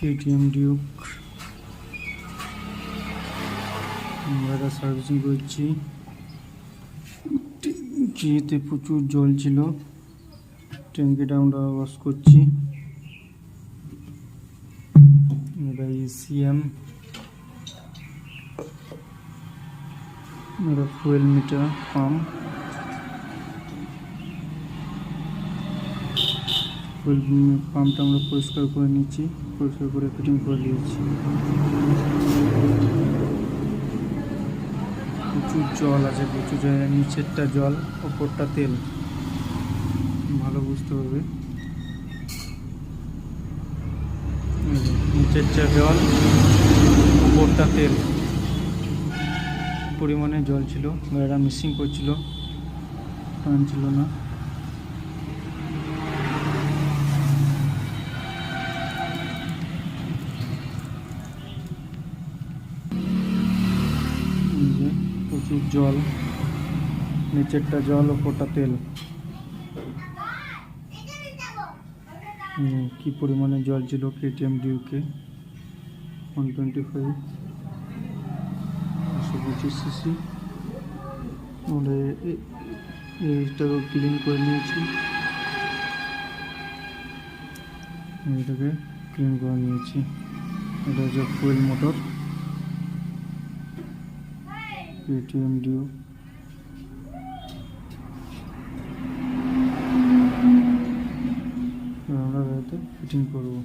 KTM Duke আমরা servicing করছি। ট্যাঙ্কিতে প্রচুর জল ছিল, ট্যাঙ্কিটা আমরা ওয়াশ করছি। এটা ইসিএম, এটা ফুয়েল মিটার পাম্প। ফুয়েল পাম্পটা আমরা পরিষ্কার করে নিচ্ছি, পরিষ্কার করে ফিটিং করে দিয়েছি। প্রচুর জল আছে, প্রচুর জায়গায় নিচেরটা জল, ওপরটা তেল, ভালো বুঝতে হবে। নিচেরটা জল, ওপরটা তেল, পরিমাণে জল ছিল। গাড়িটা মিসিং করছিল, টান ছিল না। প্রচুর জল, নিচেরটা জল, ওপরটা তেল। কি পরিমাণে জল ছিল কেটিএম ডিউকে 125 125 সিসি। আমরা এইটাকে ক্লিন করে নিয়েছি, এটাকে ক্লিন করে নিয়েছি। এটা হচ্ছে ফুয়েল মোটর কেটিএম ডিউ। আমরা গাড়িতে ফিটিং করবো।